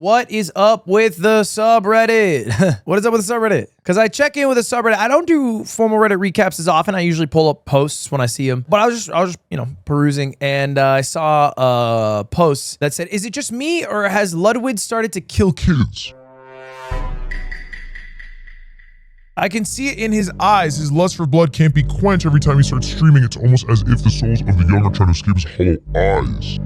What is up with the subreddit? What is up with the subreddit? Because I check in with the subreddit. I don't do formal Reddit recaps as often. I usually pull up posts when I see them. But I was just perusing, and I saw a post that said, "Is it just me, or has Ludwig started to kill kids?" I can see it in his eyes. His lust for blood can't be quenched every time he starts streaming. It's almost as if the souls of the young are trying to escape his hollow eyes.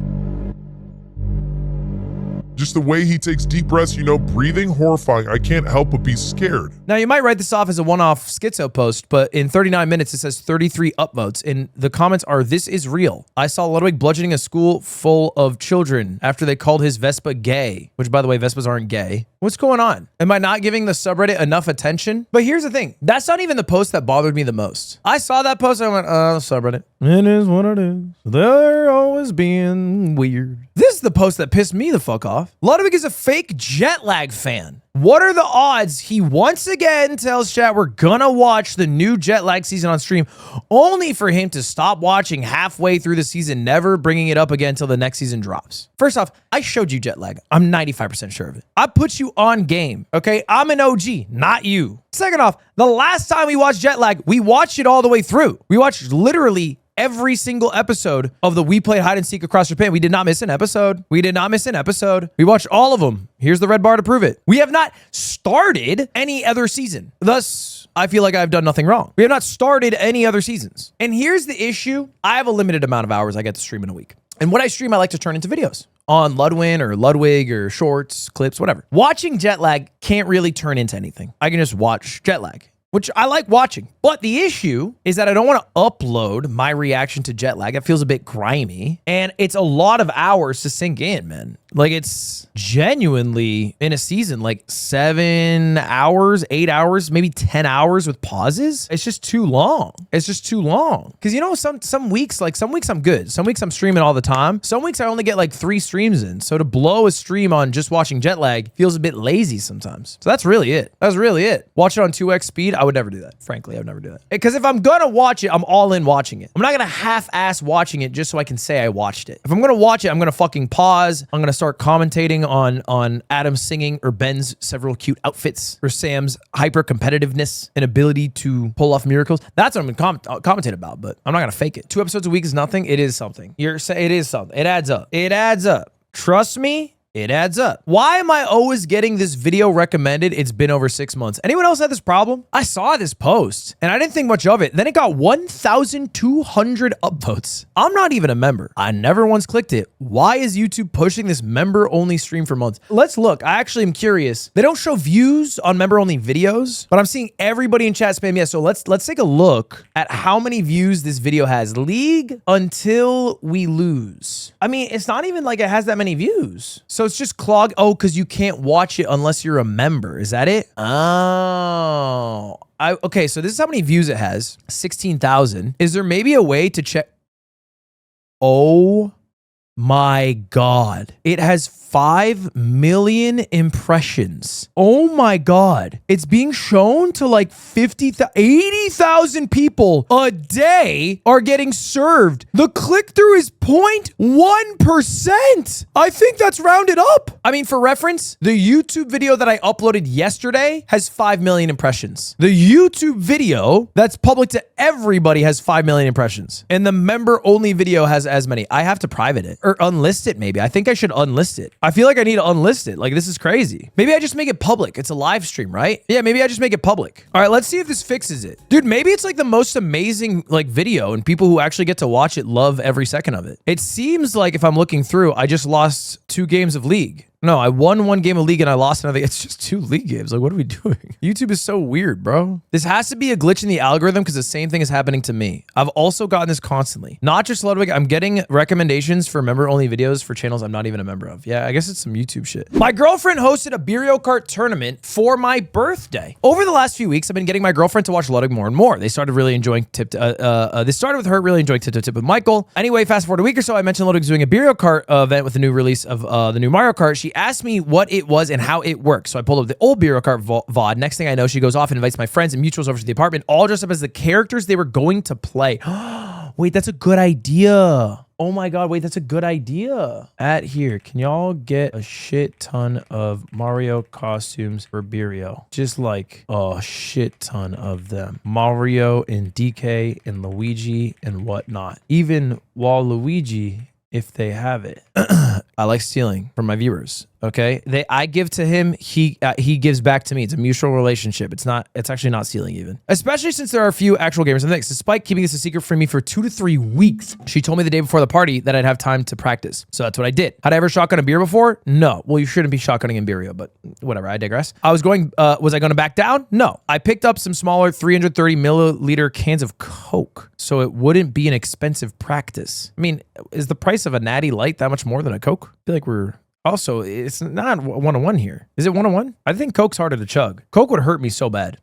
Just the way he takes deep breaths, breathing, horrifying. I can't help but be scared. Now, you might write this off as a one-off schizo post, but in 39 minutes, it says 33 upvotes, and the comments are, "This is real. I saw Ludwig bludgeoning a school full of children after they called his Vespa gay," which, by the way, Vespas aren't gay. What's going on? Am I not giving the subreddit enough attention? But here's the thing. That's not even the post that bothered me the most. I saw that post, and I went, subreddit. It is what it is. They're always being weird. This is the post that pissed me the fuck off. Ludwig is a fake Jetlag fan. What are the odds he once again tells chat we're gonna watch the new Jetlag season on stream, only for him to stop watching halfway through the season, never bringing it up again until the next season drops? First off, I showed you Jetlag. I'm 95% sure of it. I put you on game, okay? I'm an OG, not you. Second off, the last time we watched Jetlag, we watched it all the way through. We watched literally every single episode of the We Played Hide and Seek Across Japan. We did not miss an episode. We did not miss an episode. We watched all of them. Here's the red bar to prove it. We have not started any other season. Thus, I feel like I've done nothing wrong. We have not started any other seasons. And here's the issue. I have a limited amount of hours I get to stream in a week. And what I stream, I like to turn into videos on Ludwig or shorts, clips, whatever. Watching Jetlag can't really turn into anything. I can just watch Jetlag, which I like watching. But the issue is that I don't want to upload my reaction to Jetlag. It feels a bit grimy. And it's a lot of hours to sink in, man. Like, it's genuinely, in a season, like 7 hours, 8 hours, maybe 10 hours with pauses. It's just too long. It's just too long. Because, some weeks, I'm good. Some weeks I'm streaming all the time. Some weeks I only get like 3 streams in. So to blow a stream on just watching Jetlag feels a bit lazy sometimes. So that's really it. That's really it. Watch it on 2x speed. I would never do that. Frankly, I would never do that. Because if I'm gonna watch it, I'm all in watching it. I'm not gonna half-ass watching it just so I can say I watched it. If I'm gonna watch it, I'm gonna fucking pause. I'm gonna start commentating on Adam singing, or Ben's several cute outfits, or Sam's hyper competitiveness and ability to pull off miracles. That's what I'm gonna commentate about, but I'm not gonna fake it. 2 episodes a week is nothing. It is something. It is something. It adds up. It adds up. Trust me. It adds up. Why am I always getting this video recommended? It's been over 6 months. Anyone else had this problem? I saw this post and I didn't think much of it. Then it got 1,200 upvotes. I'm not even a member. I never once clicked it. Why is YouTube pushing this member-only stream for months? Let's look. I actually am curious. They don't show views on member-only videos, but I'm seeing everybody in chat spam yes. So let's take a look at how many views this video has. League until we lose. I mean, it's not even like it has that many views. So it's just clogged. Oh, because you can't watch it unless you're a member. Is that it? Oh. Okay, so this is how many views it has. 16,000. Is there maybe a way to check? Oh my God. It has 5 million impressions. Oh my God. It's being shown to like 80,000 people a day are getting served. The click-through is 0.1%. I think that's rounded up. I mean, for reference, the YouTube video that I uploaded yesterday has 5 million impressions. The YouTube video that's public to everybody has 5 million impressions. And the member-only video has as many. I have to private it or unlist it maybe. I think I should unlist it. I feel like I need to unlist it. Like, this is crazy. Maybe I just make it public. It's a live stream, right? Yeah, maybe I just make it public. All right, let's see if this fixes it. Dude, maybe it's like the most amazing like video and people who actually get to watch it love every second of it. It seems like if I'm looking through, I just lost 2 games of League. No, I won 1 game of League and I lost another. It's just 2 League games. Like, what are we doing? YouTube is so weird, bro. This has to be a glitch in the algorithm because the same thing is happening to me. I've also gotten this constantly. Not just Ludwig. I'm getting recommendations for member-only videos for channels I'm not even a member of. Yeah, I guess it's some YouTube shit. My girlfriend hosted a Beeriokart tournament for my birthday. Over the last few weeks, I've been getting my girlfriend to watch Ludwig more and more. They started really enjoying this started with her really enjoying Tip with Michael. Anyway, fast forward a week or so, I mentioned Ludwig's doing a Beeriokart event with the new release of the new Mario Kart. She asked me what it was and how it works. So I pulled up the old Beeriokart VOD. Next thing I know, she goes off and invites my friends and mutuals over to the apartment, all dressed up as the characters they were going to play. Wait, that's a good idea. Oh my God, wait, that's a good idea. At here, can y'all get a shit ton of Mario costumes for Beerio? Just like a shit ton of them. Mario and DK and Luigi and whatnot. Even Waluigi, if they have it. I like stealing from my viewers. Okay, I give to him, he gives back to me. It's a mutual relationship. It's actually not stealing even. Especially since there are a few actual gamers in the mix. Despite keeping this a secret from me for 2 to 3 weeks, she told me the day before the party that I'd have time to practice. So that's what I did. Had I ever shotgun a beer before? No. Well, you shouldn't be shotgunning in Beerio, but whatever. I digress. Was I going to back down? No. I picked up some smaller 330 milliliter cans of Coke, so it wouldn't be an expensive practice. I mean, is the price of a Natty Light that much more than a Coke? I feel like we're... Also, it's not 1-on-1 here. Is it 1-on-1? I think Coke's harder to chug. Coke would hurt me so bad.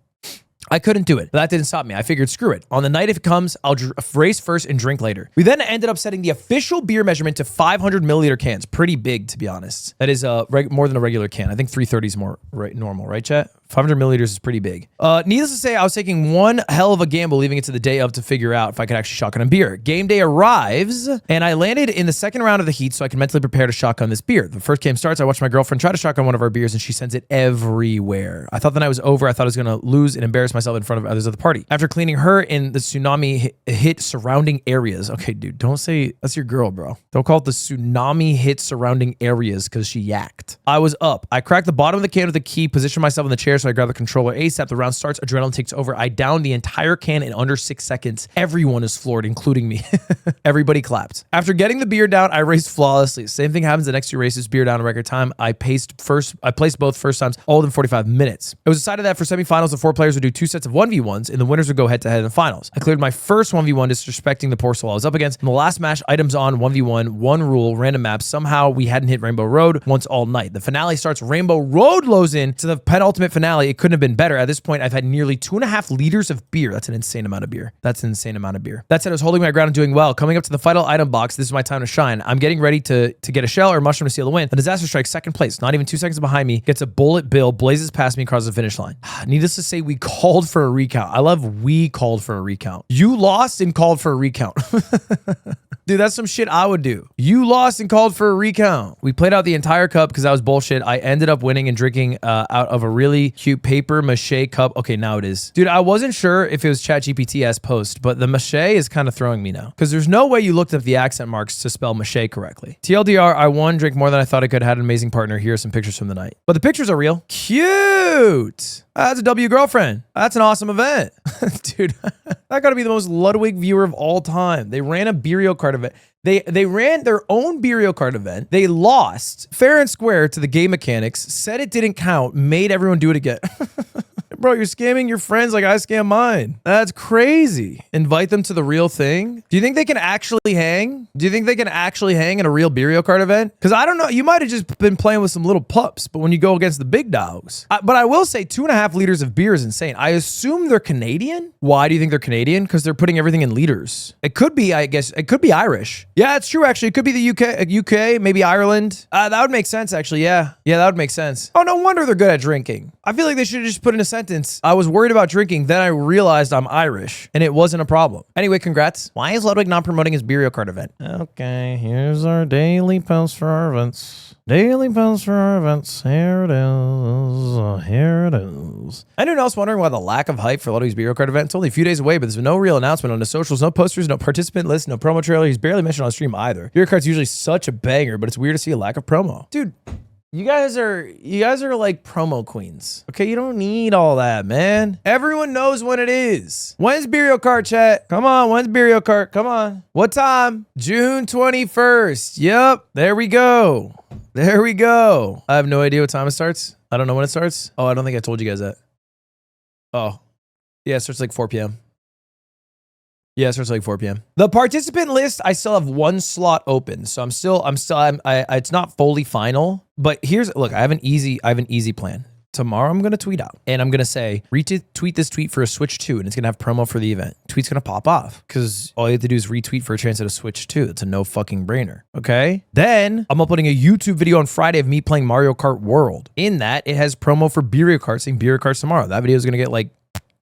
I couldn't do it, but that didn't stop me. I figured, screw it. On the night if it comes, I'll race first and drink later. We then ended up setting the official beer measurement to 500 milliliter cans. Pretty big, to be honest. That is more than a regular can. I think 330 is more normal, right, chat? 500 milliliters is pretty big. Needless to say, I was taking one hell of a gamble leaving it to the day of to figure out if I could actually shotgun a beer. Game day arrives, and I landed in the second round of the heat so I can mentally prepare to shotgun this beer. The first game starts, I watch my girlfriend try to shotgun one of our beers, and she sends it everywhere. I thought the night was over. I thought I was going to lose and embarrass myself in front of others at the party. After cleaning her in the tsunami hit surrounding areas. Okay, dude, don't say, that's your girl, bro. Don't call it the tsunami hit surrounding areas because she yacked. I was up. I cracked the bottom of the can with a key, positioned myself in the chair, so I grabbed the controller ASAP. The round starts, adrenaline takes over. I downed the entire can in under 6 seconds. Everyone is floored, including me. Everybody clapped. After getting the beer down, I raced flawlessly. Same thing happens the next 2 races, beer down in record time. I placed both first times, all within 45 minutes. It was decided that for semifinals, the 4 players would do 2 sets of 1v1s, and the winners would go head-to-head in the finals. I cleared my first 1v1, disrespecting the poor soul I was up against. In the last match, items on 1v1, 1 rule, random maps. Somehow, we hadn't hit Rainbow Road once all night. The finale starts, Rainbow Road lows in to the penultimate finale. It couldn't have been better. At this point, I've had nearly 2.5 liters of beer. That's an insane amount of beer. That said, I was holding my ground and doing well. Coming up to the final item box, this is my time to shine. I'm getting ready to get a shell or mushroom to seal the win. A disaster strikes second place. Not even 2 seconds behind me. Gets a bullet bill, blazes past me, crosses the finish line. Needless to say, we called for a recount. I love we called for a recount. You lost and called for a recount. Dude, that's some shit I would do. You lost and called for a recount. We played out the entire cup because that was bullshit. I ended up winning and drinking out of a really cute paper mache cup. Okay, now it is. Dude, I wasn't sure if it was ChatGPT-esque post, but the mache is kind of throwing me now because there's no way you looked up the accent marks to spell mache correctly. TLDR, I won, drank more than I thought I could, had an amazing partner. Here are some pictures from the night. But the pictures are real. Cute. That's a W girlfriend. That's an awesome event. Dude, that gotta be the most Ludwig viewer of all time. They ran a Beeriokart event. They ran their own Beeriokart event. They lost fair and square to the game mechanics, said it didn't count, made everyone do it again. Bro, you're scamming your friends like I scam mine. That's crazy. Invite them to the real thing. Do you think they can actually hang? Do you think they can actually hang in a real Beeriokart event? Because I don't know. You might have just been playing with some little pups, but when you go against the big dogs. But I will say 2.5 liters of beer is insane. I assume they're Canadian. Why do you think they're Canadian? Because they're putting everything in liters. It could be, I guess, it could be Irish. Yeah, it's true, actually. It could be the UK, maybe Ireland. That would make sense, actually. Yeah, that would make sense. Oh, no wonder they're good at drinking. I feel like they should have just put in a sentence. I was worried about drinking, then I realized I'm Irish, and it wasn't a problem. Anyway, congrats. Why is Ludwig not promoting his Beeriokart event? Okay, here's our daily post for our events. Daily post for our events. Here it is. Here it is. Anyone else wondering why the lack of hype for Ludwig's Beeriokart event? It's only a few days away, but there's been no real announcement on the socials, no posters, no participant list, no promo trailer. He's barely mentioned on stream either. Beeriokat's usually such a banger, but it's weird to see a lack of promo. Dude, you guys are like promo queens. Okay, you don't need all that, man. Everyone knows when it is. When's Beeriokart, chat? Come on, when's Beeriokart? Come on. What time? June 21st. Yep, there we go. There we go. I have no idea what time it starts. I don't know when it starts. Oh, I don't think I told you guys that. Oh, yeah, it starts like 4 p.m. Yeah, it starts like 4 p.m. The participant list, I still have 1 slot open. So it's not fully final, but look, I have an easy plan. Tomorrow I'm going to tweet out and I'm going to say, retweet this tweet for a Switch 2 and it's going to have promo for the event. Tweet's going to pop off because all you have to do is retweet for a chance at a Switch 2. It's a no fucking brainer. Okay. Then I'm uploading a YouTube video on Friday of me playing Mario Kart World. In that, it has promo for Beeriokart saying Beeriokart tomorrow. That video is going to get like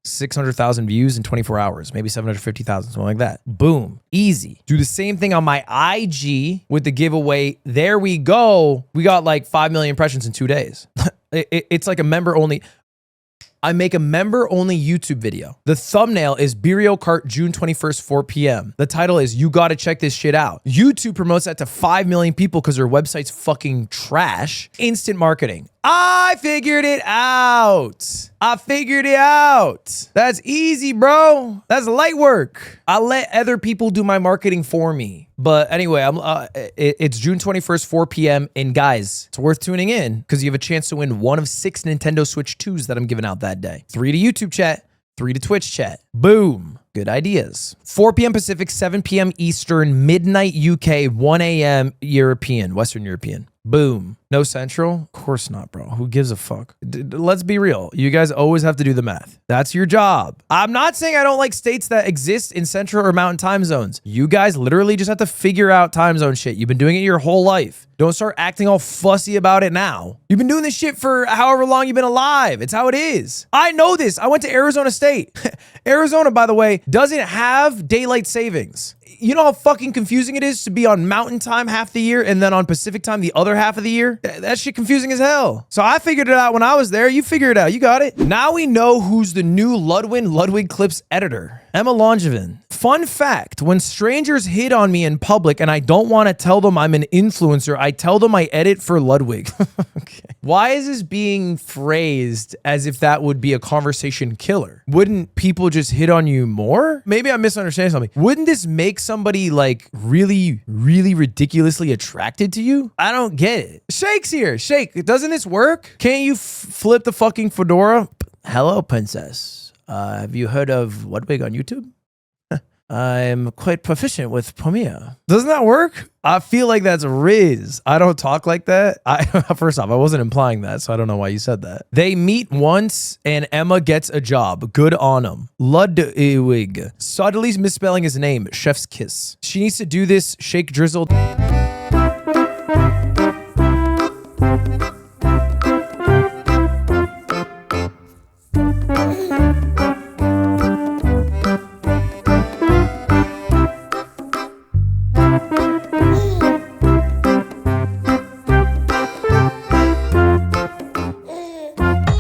600,000 views in 24 hours, maybe 750,000, something like that. Boom. Easy. Do the same thing on my IG with the giveaway. There we go. We got like 5 million impressions in 2 days. It's like a member only. I make a member-only YouTube video. The thumbnail is Beeriokart June 21st, 4 p.m. The title is You Gotta Check This Shit Out. YouTube promotes that to 5 million people because their website's fucking trash. Instant marketing. I figured it out. I figured it out. That's easy, bro. That's light work. I let other people do my marketing for me. But anyway, it's June 21st, 4 p.m. And guys, it's worth tuning in because you have a chance to win one of 6 Nintendo Switch 2s that I'm giving out that day. 3 to YouTube chat, 3 to Twitch chat. Boom. Good ideas. 4 p.m. Pacific, 7 p.m. Eastern, midnight UK, 1 a.m. European, Western European. Boom. No Central? Of course not, bro. Who gives a fuck? Let's be real. You guys always have to do the math. That's your job. I'm not saying I don't like states that exist in Central or Mountain time zones. You guys literally just have to figure out time zone shit. You've been doing it your whole life. Don't start acting all fussy about it now. You've been doing this shit for however long you've been alive. It's how it is. I know this. I went to Arizona State. Arizona, by the way, doesn't have daylight savings. You know how fucking confusing it is to be on Mountain time half the year and then on Pacific time the other half of the year? That shit confusing as hell. So I figured it out when I was there. You figure it out. You got it. Now we know who's the new Ludwig Clips editor. Emma Longevin. Fun fact, when strangers hit on me in public and I don't want to tell them I'm an influencer, I tell them I edit for Ludwig. Okay. Why is this being phrased as if that would be a conversation killer? Wouldn't people just hit on you more? Maybe I'm misunderstanding something. Wouldn't this make somebody like really, really ridiculously attracted to you? I don't get it. Shake's here. Shake, doesn't this work? Can't you flip the fucking fedora? Hello, princess. Have you heard of Ludwig on YouTube? I'm quite proficient with Premiere. Doesn't that work? I feel like that's Riz. I don't talk like that. First off, I wasn't implying that, so I don't know why you said that. They meet once and Emma gets a job. Good on him. Ludwig. Subtly misspelling his name. Chef's kiss. She needs to do this. Shake drizzled.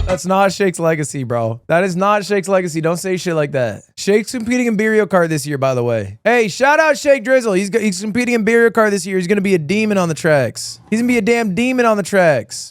That's not Shake's legacy, bro. That is not Shake's legacy. Don't say shit like that. Shake's competing in Beeriokart this year, by the way. Hey, shout out Shake Drizzle. He's competing in Beeriokart this year. He's going to be a demon on the tracks. He's going to be a damn demon on the tracks.